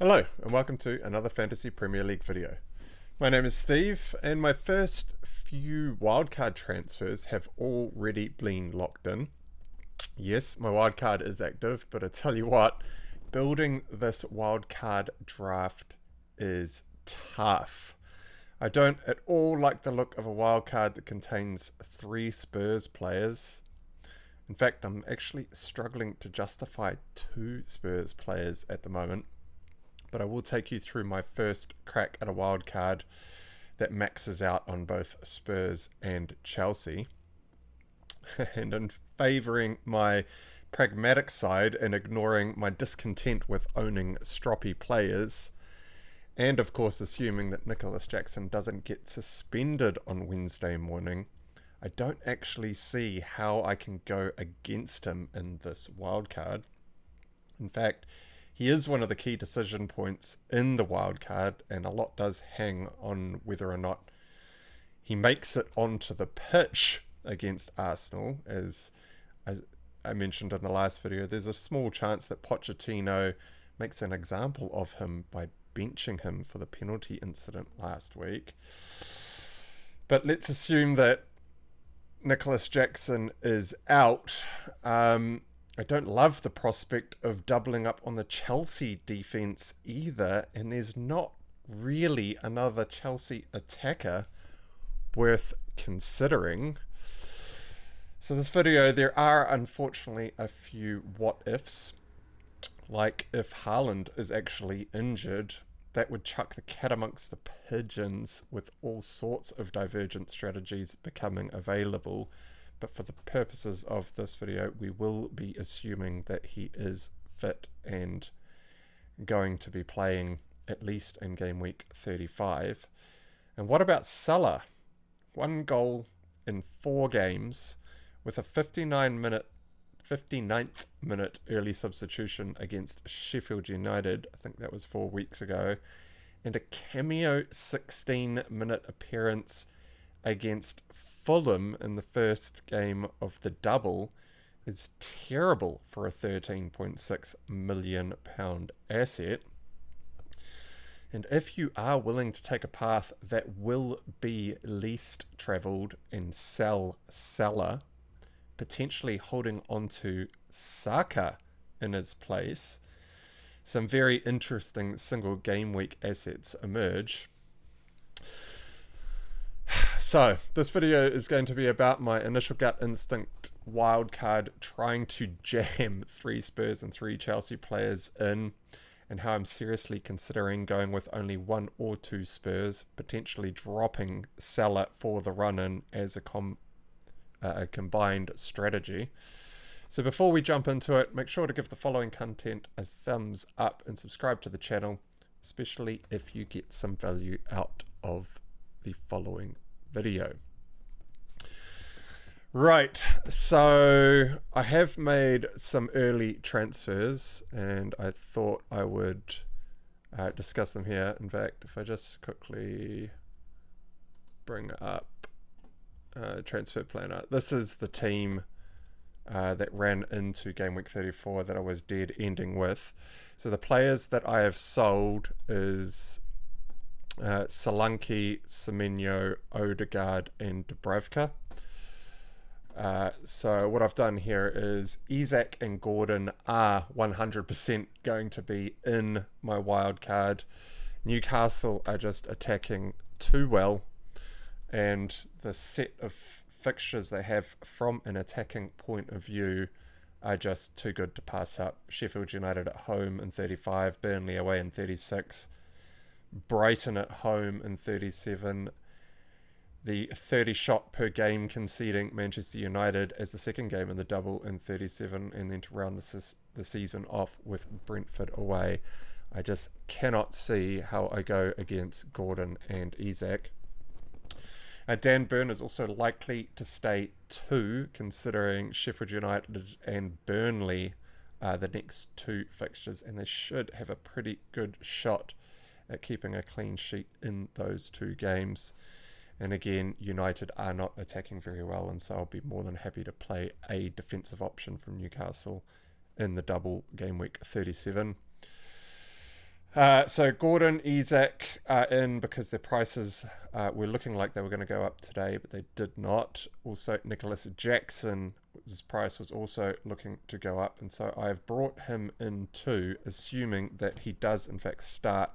Hello and welcome to another Fantasy Premier League video. My name is Steve and my first few wildcard transfers have already been locked in. Yes, my wildcard is active, but I tell you what, building this wildcard draft is tough. I don't at all like the look of a wildcard that contains 3 Spurs players. In fact, I'm actually struggling to justify 2 Spurs players at the moment. But I will take you through my first crack at a wild card that maxes out on both Spurs and Chelsea. And in favouring my pragmatic side and ignoring my discontent with owning stroppy players, and of course assuming that Nicholas Jackson doesn't get suspended on Wednesday morning, I don't actually see how I can go against him in this wild card. In fact, he is one of the key decision points in the wildcard, and a lot does hang on whether or not he makes it onto the pitch against Arsenal. As I mentioned in the last video, there's a small chance that Pochettino makes an example of him by benching him for the penalty incident last week. But let's assume that Nicholas Jackson is out. I don't love the prospect of doubling up on the Chelsea defense either, and there's not really another Chelsea attacker worth considering. So this video, there are unfortunately a few what ifs, like if Haaland is actually injured, that would chuck the cat amongst the pigeons with all sorts of divergent strategies becoming available. But for the purposes of this video, we will be assuming that he is fit and going to be playing at least in game week 35. And what about Salah? 1 goal in 4 games with a 59th minute early substitution against Sheffield United. I think that was 4 weeks ago. And a cameo 16-minute appearance against Fulham in the first game of the double is terrible for a £13.6 million asset. And if you are willing to take a path that will be least travelled and sell Salah, potentially holding onto Saka in his place, some very interesting single game week assets emerge. So, this video is going to be about my initial gut instinct wildcard trying to jam 3 Spurs and 3 Chelsea players in, and how I'm seriously considering going with only 1 or 2 Spurs, potentially dropping Salah for the run-in as a combined strategy. So before we jump into it, make sure to give the following content a thumbs up and subscribe to the channel, especially if you get some value out of the following video. Right, so I have made some early transfers and I thought I would discuss them here. In fact, if I just quickly bring up transfer planner, this is the team that ran into game week 34 that I was dead ending with. So the players that I have sold is Solanke, Semenyo, Odegaard, and Dubravka. So what I've done here is Isak and Gordon are 100% going to be in my wild card. Newcastle are just attacking too well, and the set of fixtures they have from an attacking point of view are just too good to pass up. Sheffield United at home in 35, Burnley away in 36, Brighton at home in 37, the 30 shot per game conceding Manchester United as the second game in the double in 37, and then to round the season off with Brentford away. I just cannot see how I go against Gordon and Isak. Dan Burn is also likely to stay 2, considering Sheffield United and Burnley are the next 2 fixtures, and they should have a pretty good shot at keeping a clean sheet in those 2 games. And again, United are not attacking very well, and so I'll be more than happy to play a defensive option from Newcastle in the double game week 37. So Gordon, Isak are in because their prices were looking like they were going to go up today, but they did not. Also, Nicholas Jackson, his price was also looking to go up, and so I've brought him in too, assuming that he does in fact start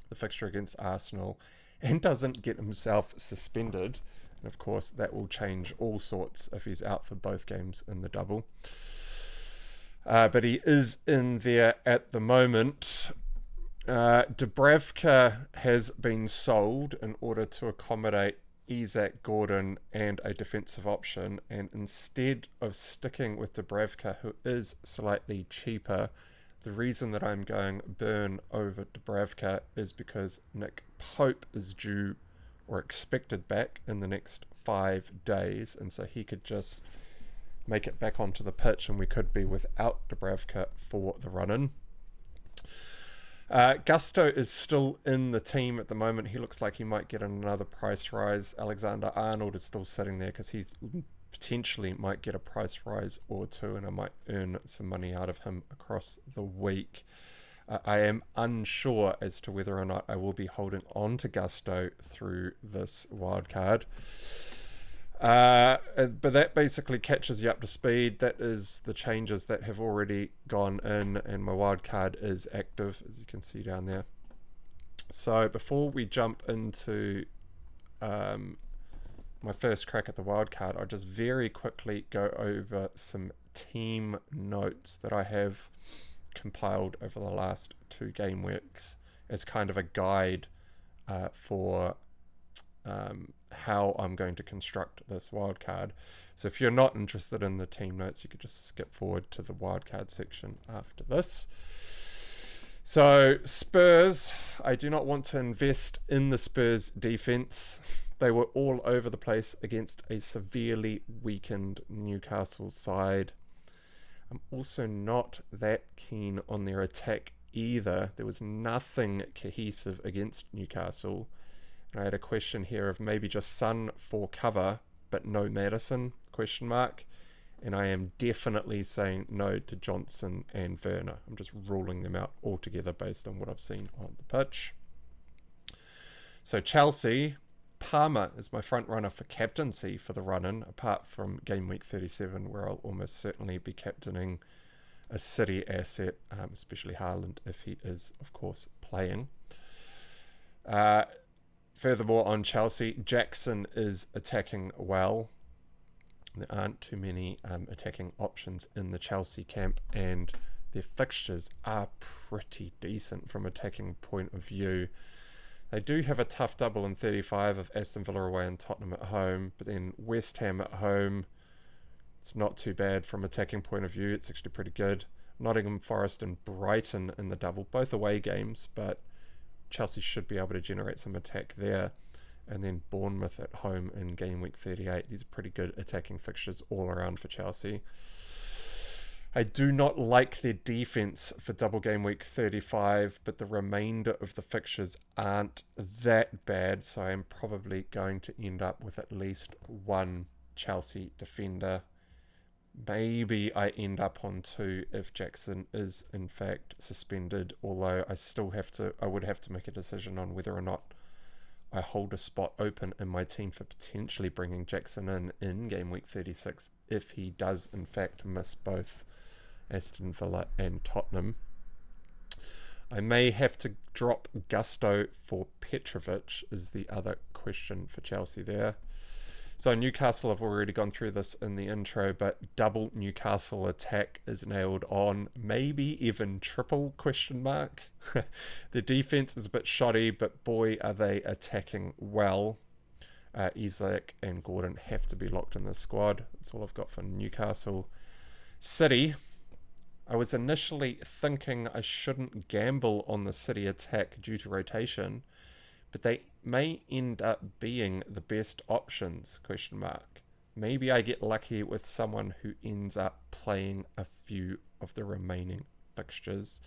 the fixture against Arsenal and doesn't get himself suspended. And of course, that will change all sorts if he's out for both games in the double. But he is in there at the moment. Dubravka has been sold in order to accommodate Isak, Gordon, and a defensive option. And instead of sticking with Dubravka, who is slightly cheaper, the reason that I'm going Burn over Dubravka is because Nick Pope is due or expected back in the next 5 days, and so he could just make it back onto the pitch, and we could be without Dubravka for the run-in. Gusto is still in the team at the moment. He looks like he might get another price rise. Alexander Arnold is still sitting there because he potentially might get a price rise or two, and I might earn some money out of him across the week. I am unsure as to whether or not I will be holding on to Gusto through this wildcard. But that basically catches you up to speed. That is the changes that have already gone in, and my wildcard is active, as you can see down there. So before we jump into my first crack at the wildcard, I'll just very quickly go over some team notes that I have compiled over the last 2 game weeks as kind of a guide for how I'm going to construct this wildcard. So if you're not interested in the team notes, you could just skip forward to the wildcard section after this. So Spurs, I do not want to invest in the Spurs defense. They were all over the place against a severely weakened Newcastle side. I'm also not that keen on their attack either. There was nothing cohesive against Newcastle. And I had a question here of maybe just Son for cover, but no Maddison, question mark. And I am definitely saying no to Johnson and Werner. I'm just ruling them out altogether based on what I've seen on the pitch. So Chelsea, Palmer is my front runner for captaincy for the run-in, apart from game week 37, where I'll almost certainly be captaining a City asset, especially Haaland, if he is, of course, playing. Furthermore, on Chelsea, Jackson is attacking well. There aren't too many attacking options in the Chelsea camp, and their fixtures are pretty decent from an attacking point of view. They do have a tough double in 35 of Aston Villa away and Tottenham at home, but then West Ham at home, it's not too bad from an attacking point of view. It's actually pretty good. Nottingham Forest and Brighton in the double, both away games, but Chelsea should be able to generate some attack there. And then Bournemouth at home in game week 38. These are pretty good attacking fixtures all around for Chelsea. I do not like their defense for double game week 35, but the remainder of the fixtures aren't that bad, so I am probably going to end up with at least one Chelsea defender. Maybe I end up on 2 if Jackson is in fact suspended, although I would have to make a decision on whether or not I hold a spot open in my team for potentially bringing Jackson in game week 36 if he does in fact miss both Aston Villa and Tottenham. I may have to drop Gusto for Petrovic is the other question for Chelsea there. So Newcastle, I've already gone through this in the intro, but double Newcastle attack is nailed on, maybe even triple question mark. The defense is a bit shoddy, but boy are they attacking well. Isak and Gordon have to be locked in the squad. That's all I've got for Newcastle. City, I was initially thinking I shouldn't gamble on the City attack due to rotation, but they may end up being the best options, question mark. Maybe I get lucky with someone who ends up playing a few of the remaining fixtures.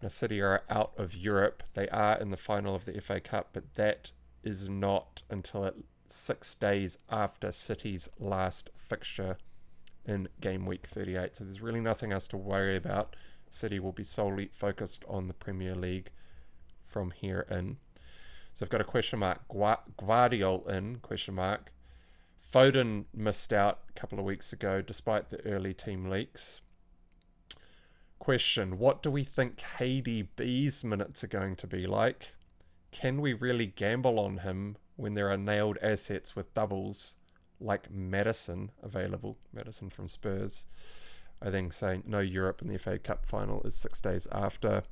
Now, City are out of Europe. They are in the final of the FA Cup, but that is not until 6 days after City's last fixture in game week 38. So there's really nothing else to worry about City will be solely focused on the Premier League from here in. So I've got a question mark. Guardiola in, question mark. Foden missed out a couple of weeks ago despite the early team leaks. Question, what do we think KDB's minutes are going to be like? Can we really gamble on him when there are nailed assets with doubles like Maddison available? Maddison from Spurs. I think saying no Europe in the FA Cup final is 6 days after.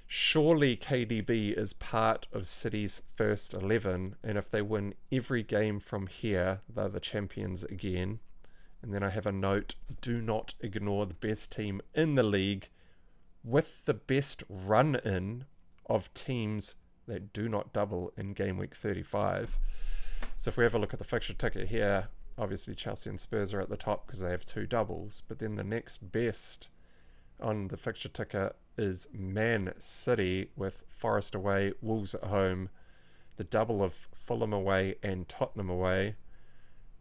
Surely KDB is part of City's first 11, and if they win every game from here, they're the champions again. And then I have a note, do not ignore the best team in the league with the best run-in of teams that do not double in game week 35. So if we have a look at the fixture ticket here, obviously Chelsea and Spurs are at the top because they have 2 doubles, but then the next best on the fixture ticket is Man City with Forest away, Wolves at home, the double of Fulham away and Tottenham away,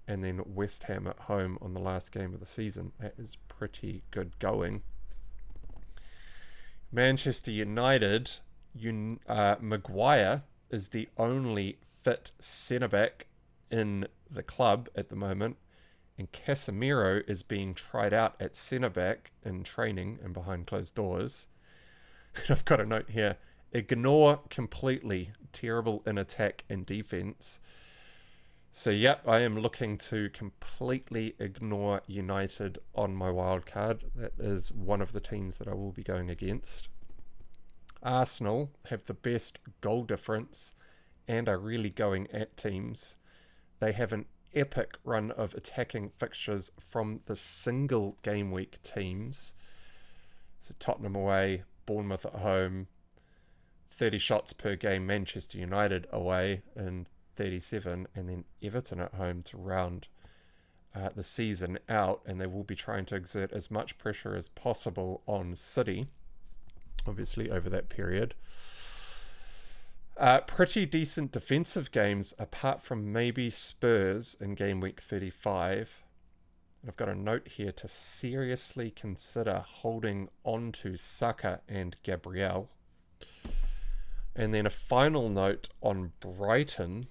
and then West Ham at home on the last game of the season. That is pretty good going. Manchester United, Maguire is the only fit centre-back in the club at the moment, and Casemiro is being tried out at centre-back in training and behind closed doors. And I've got a note here, ignore completely, terrible in attack and defence. So yep, I am looking to completely ignore United on my wildcard. That is one of the teams that I will be going against. Arsenal have the best goal difference and are really going at teams. They have an epic run of attacking fixtures from the single game week teams. So Tottenham away, Bournemouth at home, 30 shots per game, Manchester United away, and 37, and then Everton at home to round the season out, and they will be trying to exert as much pressure as possible on City, obviously, over that period. Pretty decent defensive games, apart from maybe Spurs in game week 35. And I've got a note here to seriously consider holding on to Saka and Gabriel. And then a final note on Brighton.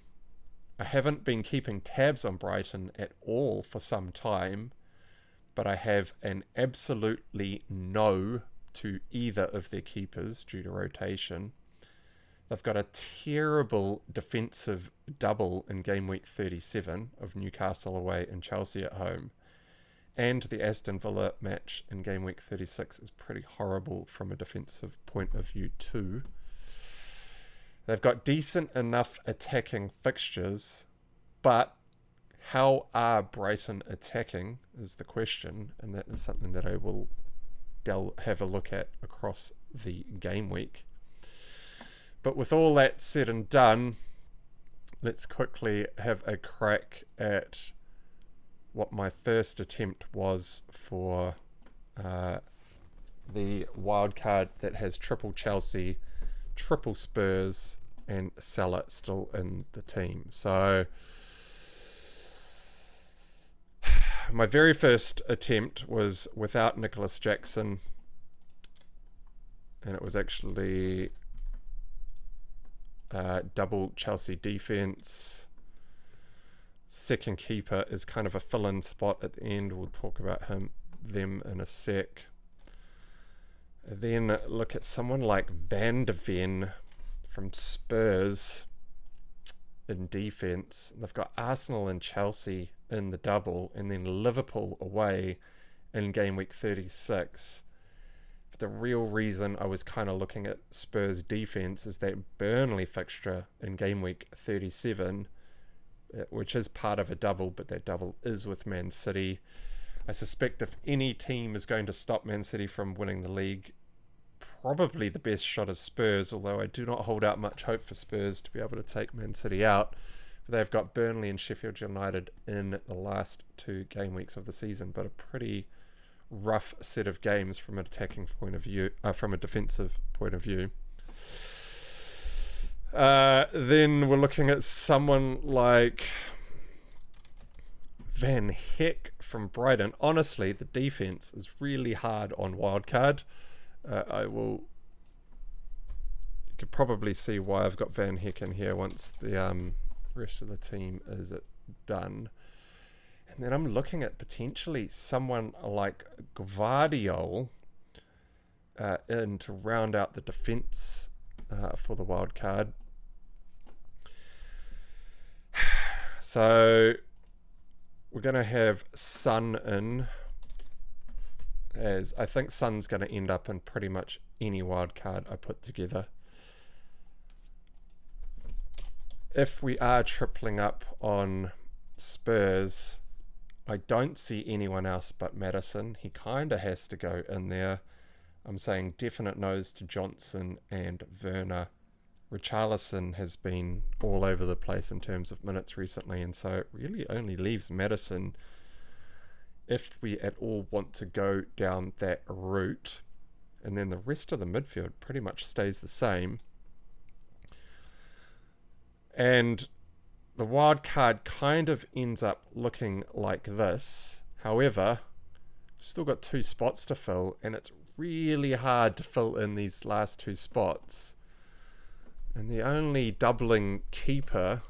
I haven't been keeping tabs on Brighton at all for some time, but I have an absolutely no to either of their keepers due to rotation. They've got a terrible defensive double in game week 37 of Newcastle away and Chelsea at home. And the Aston Villa match in game week 36 is pretty horrible from a defensive point of view too. They've got decent enough attacking fixtures, but how are Brighton attacking is the question, and that is something that I will have a look at across the game week. But with all that said and done, let's quickly have a crack at what my first attempt was for the wildcard that has triple Chelsea, triple Spurs, and Salah still in the team. So my very first attempt was without Nicholas Jackson, and it was actually double Chelsea defense. Second keeper is kind of a fill-in spot at the end. We'll talk about them in a sec. Then look at someone like Van de Ven from Spurs in defense. They've got Arsenal and Chelsea in the double, and then Liverpool away in game week 36. But the real reason I was kind of looking at Spurs defense is that Burnley fixture in game week 37, which is part of a double, but that double is with Man City. I suspect if any team is going to stop Man City from winning the league, probably the best shot is Spurs, although I do not hold out much hope for Spurs to be able to take Man City out. But they've got Burnley and Sheffield United in the last 2 game weeks of the season, but a pretty rough set of games from an attacking point of view, from a defensive point of view. Then we're looking at someone like Van Heck from Brighton. Honestly, the defense is really hard on wildcard. You could probably see why I've got Van Heck in here once the rest of the team is done. And then I'm looking at potentially someone like Gvardiol in to round out the defense for the wild card. So we're going to have Son in, as I think Son's going to end up in pretty much any wild card I put together. If we are tripling up on Spurs, I don't see anyone else but Maddison. He kind of has to go in there. I'm saying definite no's to Johnson and Werner. Richarlison has been all over the place in terms of minutes recently, and so it really only leaves Maddison if we at all want to go down that route. And then the rest of the midfield pretty much stays the same. And the wild card kind of ends up looking like this. However, still got 2 spots to fill, and it's really hard to fill in these last 2 spots. And the only doubling keeper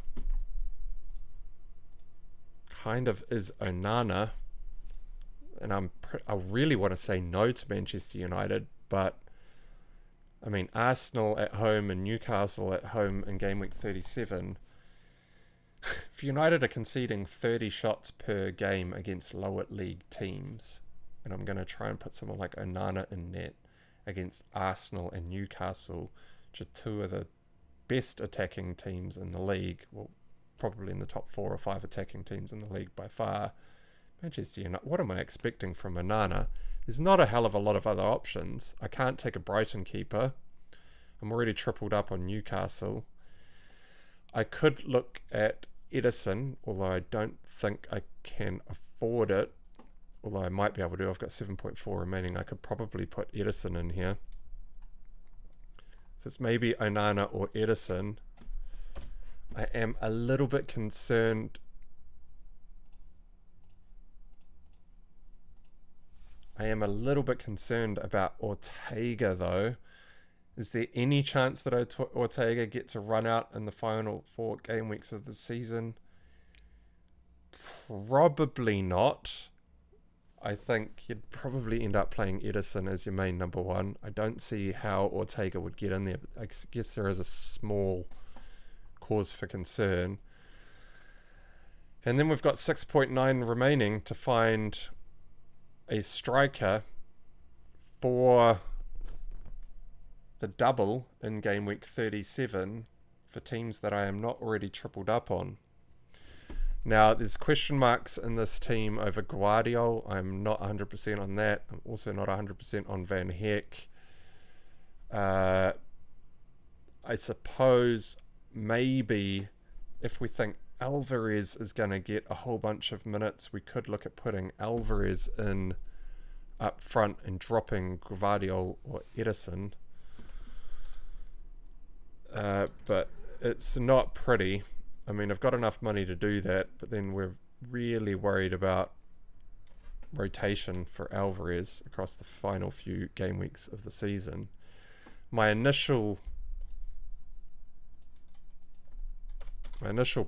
kind of is Onana. And I really want to say no to Manchester United, but I mean, Arsenal at home and Newcastle at home in game week 37. If United are conceding 30 shots per game against lower league teams, and I'm going to try and put someone like Onana in net against Arsenal and Newcastle, which are 2 of the best attacking teams in the league, well, probably in the top 4 or 5 attacking teams in the league by far. Manchester United, what am I expecting from Onana? There's not a hell of a lot of other options. I can't take a Brighton keeper. I'm already tripled up on Newcastle. I could look at Edison, although I don't think I can afford it. Although I might be able to. I've got 7.4 remaining. I could probably put Edison in here. So it's maybe Onana or Edison. I am a little bit concerned. I am a little bit concerned about Ortega, though. Is there any chance that Ortega gets a run out in the final 4 game weeks of the season? Probably not. I think you'd probably end up playing Edison as your main number 1. I don't see how Ortega would get in there, but I guess there is a small cause for concern. And then we've got 6.9 remaining to find a striker for the double in game week 37 for teams that I am not already tripled up on. Now, there's question marks in this team over Gvardiol. I'm not 100% on that. I'm also not 100% on Van Heck. I suppose maybe if we think Alvarez is going to get a whole bunch of minutes, we could look at putting Alvarez in up front and dropping Gvardiol or Edison. But it's not pretty. I mean, I've got enough money to do that, but then we're really worried about rotation for Alvarez across the final few game weeks of the season. My initial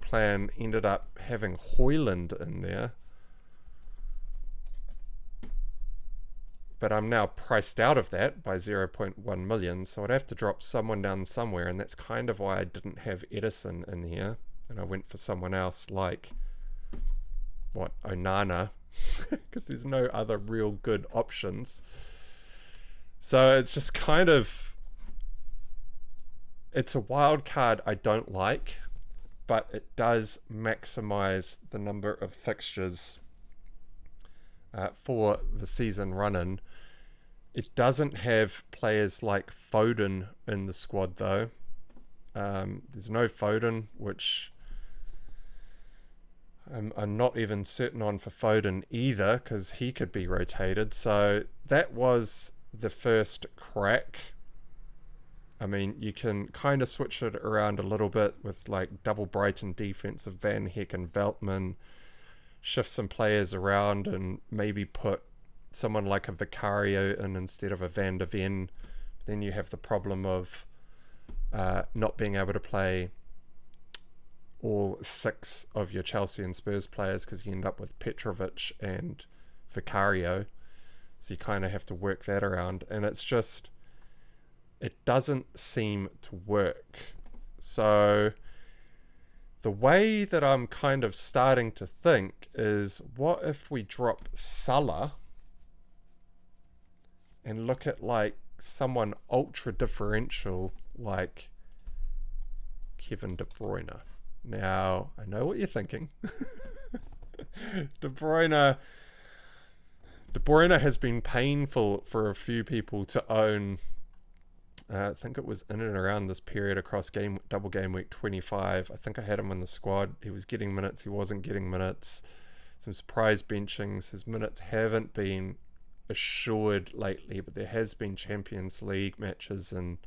plan ended up having Højlund in there, but I'm now priced out of that by 0.1 million, so I'd have to drop someone down somewhere, and that's kind of why I didn't have Edison in here, and I went for someone else like, Onana, because there's no other real good options. So it's just kind of, it's a wild card I don't like, but it does maximize the number of fixtures for the season run-in. It doesn't have players like Foden in the squad, though. There's no Foden, which I'm not even certain on for Foden either, because he could be rotated. So that was the first crack. I mean, you can kind of switch it around a little bit with like double Brighton defense of Van Heck and Veltman, shift some players around and maybe put someone like a Vicario in instead of a Van der Ven, then you have the problem of not being able to play all 6 of your Chelsea and Spurs players because you end up with Petrovic and Vicario. So you kind of have to work that around. And it's just, it doesn't seem to work. So the way that I'm kind of starting to think is, what if we drop Salah and look at like someone ultra differential like Kevin De Bruyne? Now, I know what you're thinking. De Bruyne has been painful for a few people to own. I think it was in and around this period across double game week 25. I think I had him in the squad. He was getting minutes, he wasn't getting minutes. Some surprise benchings. His minutes haven't been assured lately, but there has been Champions League matches and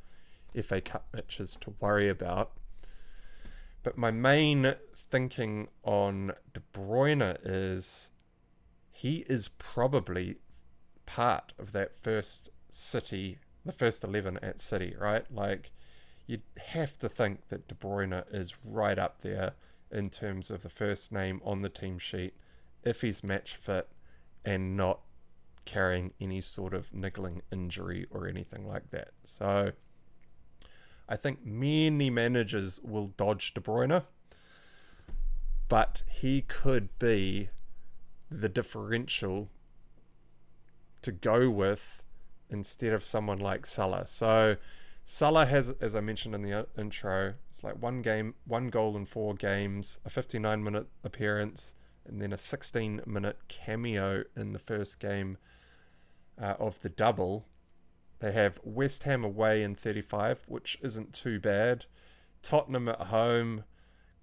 FA Cup matches to worry about. But my main thinking on De Bruyne is he is probably part of that first City, the first 11 at City, right? Like, you'd have to think that De Bruyne is right up there in terms of the first name on the team sheet if he's match fit and not carrying any sort of niggling injury or anything like that. So I think many managers will dodge De Bruyne, but he could be the differential to go with instead of someone like Salah. So Salah has, as I mentioned in the intro, it's like one goal in 4 games, a 59-minute appearance, and then a 16-minute cameo in the first game of the double. They have West Ham away in 35, which isn't too bad. Tottenham at home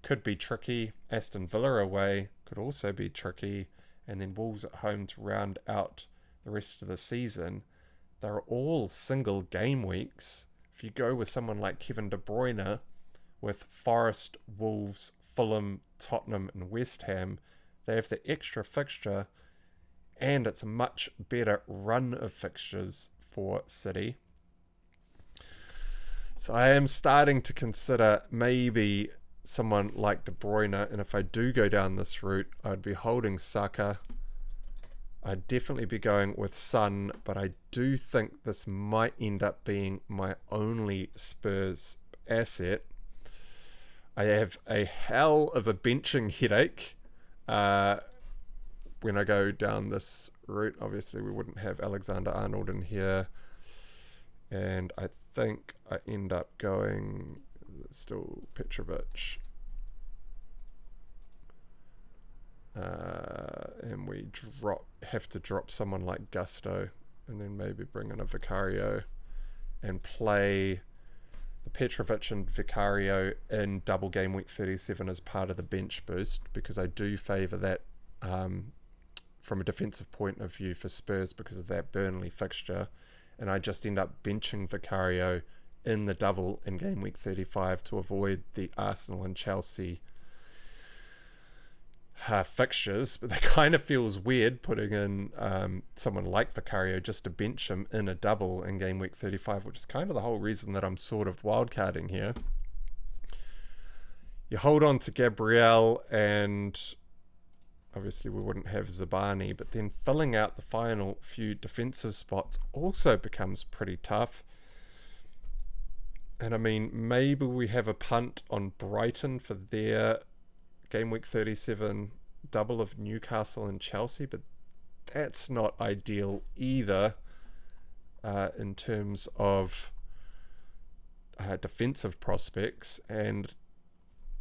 could be tricky. Aston Villa away could also be tricky. And then Wolves at home to round out the rest of the season. They're all single game weeks. If you go with someone like Kevin De Bruyne with Forest, Wolves, Fulham, Tottenham and West Ham, they have the extra fixture and it's a much better run of fixtures for City. So I am starting to consider maybe someone like De Bruyne, and if I do go down this route, I'd be holding Saka. I'd definitely be going with Son, but I do think this might end up being my only Spurs asset. I have a hell of a benching headache when I go down this route. Obviously, we wouldn't have Alexander-Arnold in here, and I think I end up going still Petrovic. And we have to drop someone like Gusto, and then maybe bring in a Vicario and play the Petrovic and Vicario in double game week 37 as part of the bench boost, because I do favour that from a defensive point of view for Spurs because of that Burnley fixture, and I just end up benching Vicario in the double in game week 35 to avoid the Arsenal and Chelsea fixtures. But that kind of feels weird putting in someone like Vicario just to bench him in a double in game week 35, which is kind of the whole reason that I'm sort of wildcarding here. You hold on to Gabriel, and obviously we wouldn't have Zabani, but then filling out the final few defensive spots also becomes pretty tough. And I mean, maybe we have a punt on Brighton for their game week 37 double of Newcastle and Chelsea, but that's not ideal either in terms of defensive prospects. And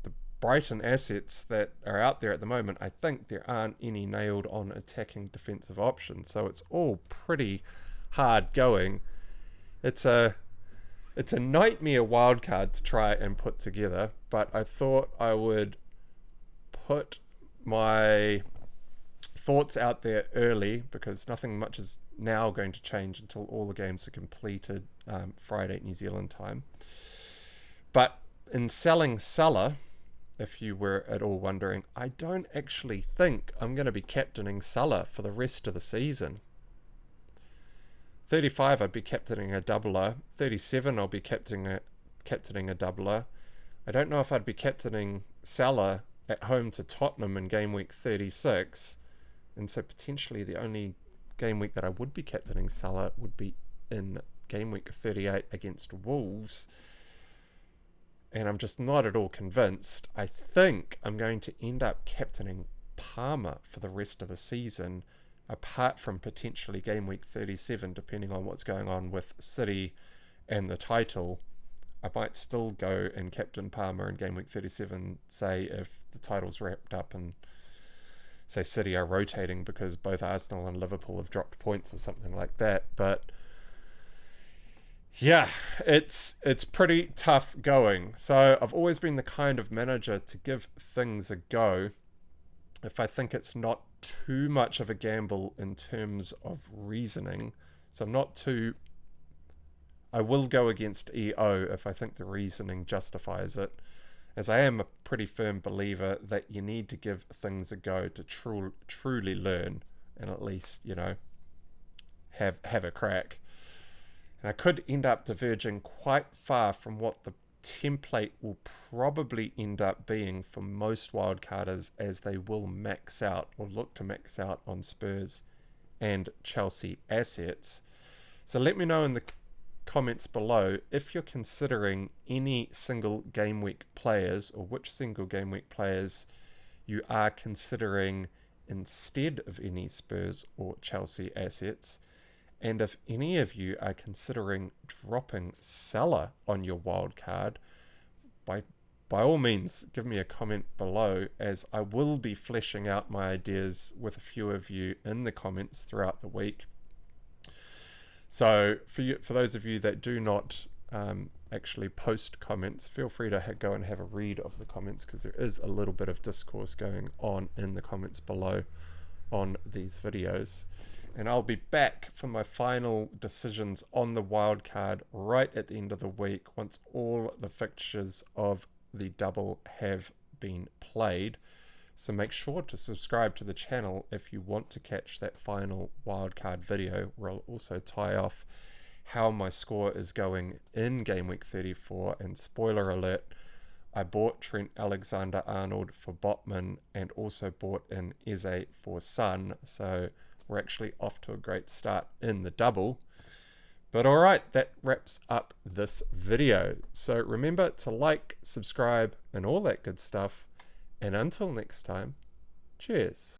the Brighton assets that are out there at the moment, I think there aren't any nailed on attacking defensive options, so it's all pretty hard going. It's a nightmare wildcard to try and put together, but I thought I would put my thoughts out there early because nothing much is now going to change until all the games are completed Friday New Zealand time. But in selling Salah, if you were at all wondering, I don't actually think I'm going to be captaining Salah for the rest of the season. 35, I'd be captaining a doubler. 37, I'll be captaining a doubler. I don't know if I'd be captaining Salah at home to Tottenham in game week 36, and so potentially the only game week that I would be captaining Salah would be in game week 38 against Wolves, and I'm just not at all convinced. I think I'm going to end up captaining Palmer for the rest of the season, apart from potentially game week 37, depending on what's going on with City and the title. I might still go and captain Palmer in game week 37, say if the title's wrapped up and say City are rotating because both Arsenal and Liverpool have dropped points or something like that. But yeah, it's pretty tough going. So I've always been the kind of manager to give things a go if I think it's not too much of a gamble in terms of reasoning. So I will go against EO if I think the reasoning justifies it, as I am a pretty firm believer that you need to give things a go to truly learn and at least, have a crack. And I could end up diverging quite far from what the template will probably end up being for most wildcarders, as they will max out or look to max out on Spurs and Chelsea assets. So let me know in the comments below if you're considering any single game week players, or which single game week players you are considering instead of any Spurs or Chelsea assets, and if any of you are considering dropping Salah on your wild card, by all means give me a comment below, as I will be fleshing out my ideas with a few of you in the comments throughout the week. So for those of you that do not actually post comments, feel free to go and have a read of the comments, because there is a little bit of discourse going on in the comments below on these videos. And I'll be back for my final decisions on the wildcard right at the end of the week, once all the fixtures of the double have been played. So make sure to subscribe to the channel if you want to catch that final wildcard video, where I'll also tie off how my score is going in game week 34. And spoiler alert, I bought Trent Alexander-Arnold for Botman and also bought in Eze for Son, so we're actually off to a great start in the double. But alright, that wraps up this video. So remember to like, subscribe, and all that good stuff. And until next time, cheers.